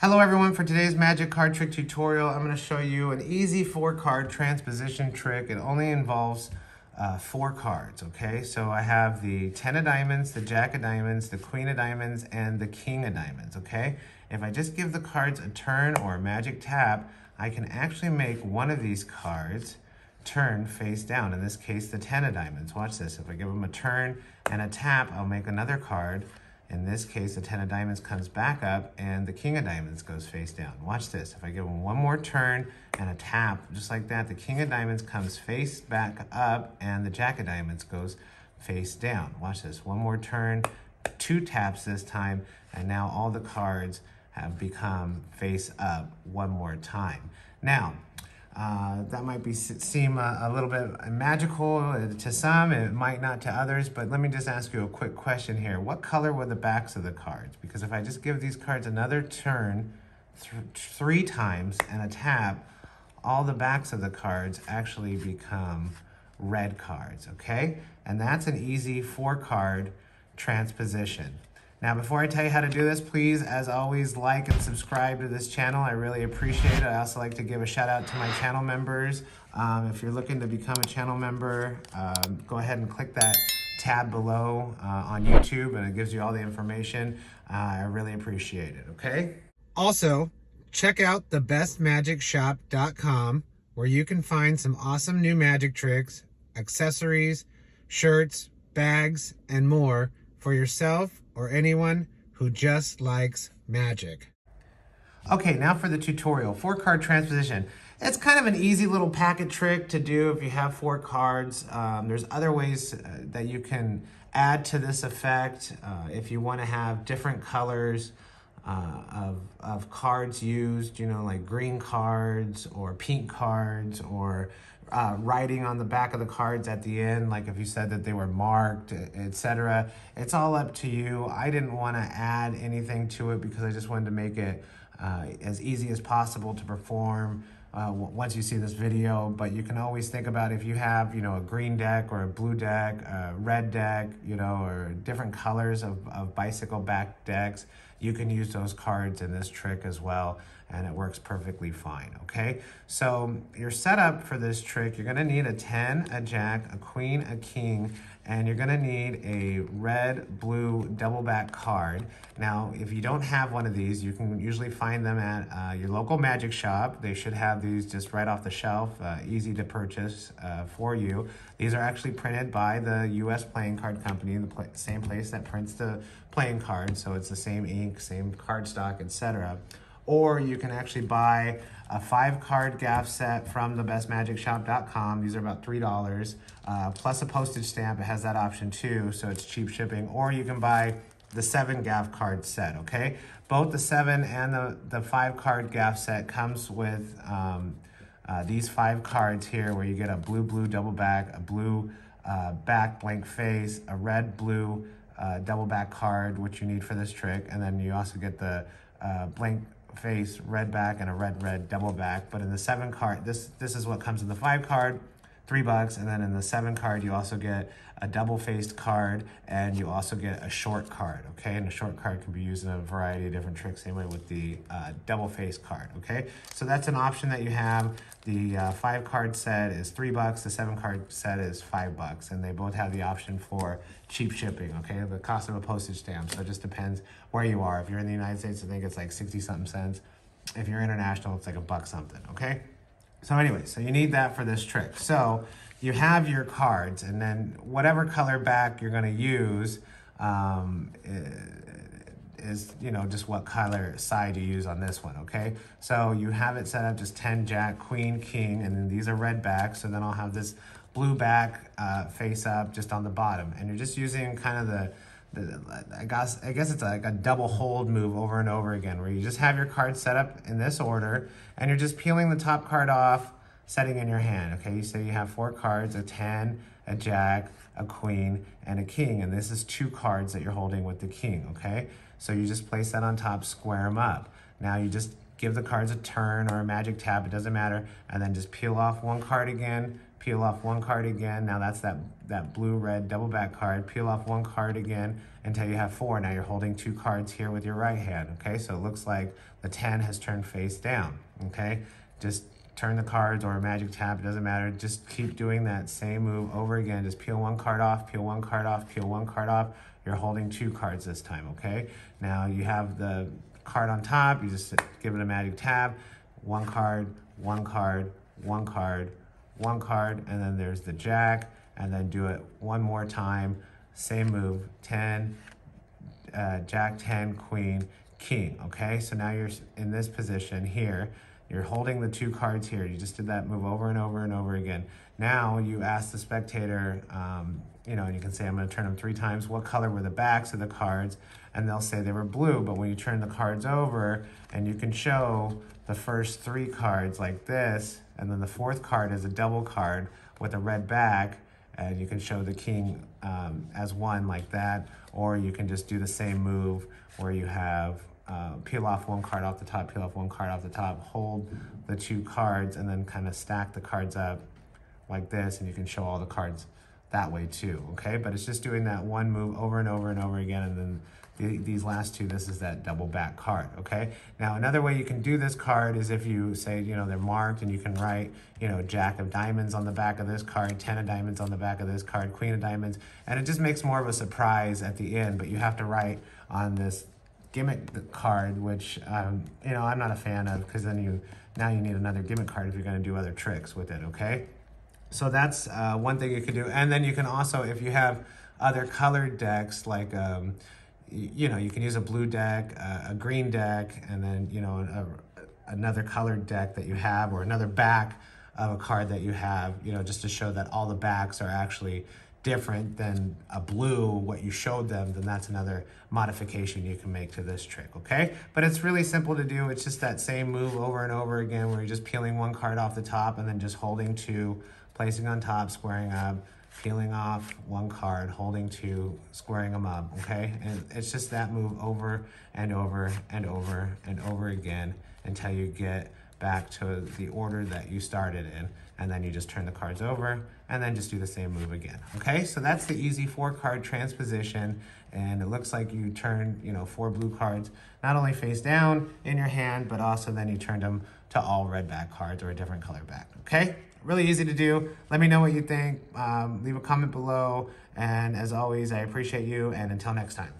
Hello everyone, for today's magic card trick tutorial, I'm going to show you an easy 4-card transposition trick. It only involves 4 cards, okay? So I have the 10 of diamonds, the jack of diamonds, the queen of diamonds, and the king of diamonds, okay? If I just give the cards a turn or a magic tap, I can actually make one of these cards turn face down. In this case, the 10 of diamonds. Watch this. If I give them a turn and a tap, I'll make another card. In this case, the 10 of diamonds comes back up and the king of diamonds goes face down. Watch this. If I give them one more turn and a tap, just like that, the king of diamonds comes face back up and the jack of diamonds goes face down. Watch this. One more turn, 2 taps this time, and now all the cards have become face up one more time. Now, that might seem a little bit magical to some, it might not to others, but let me just ask you a quick question here. What color were the backs of the cards? Because if I just give these cards another turn 3 times and a tap, all the backs of the cards actually become red cards, okay? And that's an easy 4-card transposition. Now, before I tell you how to do this, please, as always, like and subscribe to this channel. I really appreciate it. I also like to give a shout out to my channel members. If you're looking to become a channel member, go ahead and click that tab below on YouTube, and it gives you all the information. I really appreciate it, okay? Also, check out thebestmagicshop.com, where you can find some awesome new magic tricks, accessories, shirts, bags, and more for yourself or anyone who just likes magic. Okay, now for the tutorial, 4-card transposition. It's kind of an easy little packet trick to do if you have 4 cards. There's other ways that you can add to this effect. If you want to have different colors of cards used, you know, like green cards or pink cards, or writing on the back of the cards at the end, like if you said that they were marked, etc. It's all up to you. I didn't want to add anything to it because I just wanted to make it as easy as possible to perform once you see this video. But you can always think about if you have, you know, a green deck or a blue deck, a red deck, you know, or different colors of bicycle back decks, you can use those cards in this trick as well, and it works perfectly fine, okay? So your setup for this trick, you're gonna need a 10, a jack, a queen, a king, and you're gonna need a red, blue, double back card. Now, if you don't have one of these, you can usually find them at your local magic shop. They should have these just right off the shelf, easy to purchase for you. These are actually printed by the US Playing Card Company, the same place that prints the playing cards, so it's the same ink, same cardstock, etc. Or you can actually buy a 5-card gaff set from thebestmagicshop.com. These are about $3, plus a postage stamp. It has that option too, so it's cheap shipping. Or you can buy the 7 gaff card set, okay? Both the 7 and the 5-card gaff set comes with these 5 cards here, where you get a blue double back, a blue back blank face, a red blue double back card, which you need for this trick, and then you also get the blank face, red back, and a red double back. But in the 7 card, this is what comes in the 5 card, $3, and then in the 7 card you also get a double-faced card, and you also get a short card, okay? And a short card can be used in a variety of different tricks, same way with the double-faced card, okay? So that's an option that you have. The 5-card set is $3, the 7-card set is $5, and they both have the option for cheap shipping, okay? The cost of a postage stamp, so it just depends where you are. If you're in the United States, I think it's like 60-something cents. If you're international, it's like $1 something, okay? So anyway, so you need that for this trick. So you have your cards, and then whatever color back you're gonna use is, you know, just what color side you use on this one, okay? So you have it set up just 10, jack, queen, king, and then these are red backs, so then I'll have this blue back face up just on the bottom. And you're just using kind of I guess it's like a double hold move over and over again, where you just have your cards set up in this order, and you're just peeling the top card off, setting in your hand, okay? You say you have 4 cards, a 10, a jack, a queen, and a king, and this is 2 cards that you're holding with the king, okay? So you just place that on top, square them up. Now you just give the cards a turn or a magic tap, it doesn't matter, and then just peel off 1 card again, peel off one card again. Now that's that blue-red double back card. Peel off one card again until you have 4. Now you're holding 2 cards here with your right hand, okay? So it looks like the 10 has turned face down, okay? Just turn the cards or a magic tap, it doesn't matter. Just keep doing that same move over again. Just peel one card off, peel one card off, peel one card off. You're holding 2 cards this time, okay? Now you have the card on top, you just give it a magic tap. One card, one card, one card, one card, and then there's the jack, and then do it one more time. Same move, 10, jack, 10, queen, king, okay? So now you're in this position here. You're holding the 2 cards here. You just did that move over and over and over again. Now you ask the spectator, you know, and you can say, I'm gonna turn them 3 times. What color were the backs of the cards? And they'll say they were blue, but when you turn the cards over, and you can show the first 3 cards like this, and then the 4th card is a double card with a red back, and you can show the king as one like that, or you can just do the same move where you have peel off one card off the top, peel off one card off the top, hold the 2 cards, and then kind of stack the cards up like this, and you can show all the cards that way too, okay? But it's just doing that one move over and over and over again, and then these last 2, this is that double back card, okay? Now, another way you can do this card is if you say, you know, they're marked, and you can write, you know, jack of diamonds on the back of this card, 10 of diamonds on the back of this card, queen of diamonds, and it just makes more of a surprise at the end, but you have to write on this gimmick card, which, you know, I'm not a fan of, because then now you need another gimmick card if you're gonna do other tricks with it, okay? So that's one thing you can do. And then you can also, if you have other colored decks, like, you know, you can use a blue deck, a green deck, and then, you know, another colored deck that you have, or another back of a card that you have, you know, just to show that all the backs are actually different than a blue, what you showed them, then that's another modification you can make to this trick, okay? But it's really simple to do. It's just that same move over and over again, where you're just peeling one card off the top and then just holding 2, placing on top, squaring up, peeling off one card, holding 2, squaring them up, okay? And it's just that move over and over and over and over again until you get back to the order that you started in, and then you just turn the cards over and then just do the same move again, okay? So that's the easy 4-card transposition, and it looks like you turned, you know, 4 blue cards not only face down in your hand, but also then you turned them to all red back cards or a different color back, okay? Really easy to do. Let me know what you think. Leave a comment below, and as always, I appreciate you, and until next time.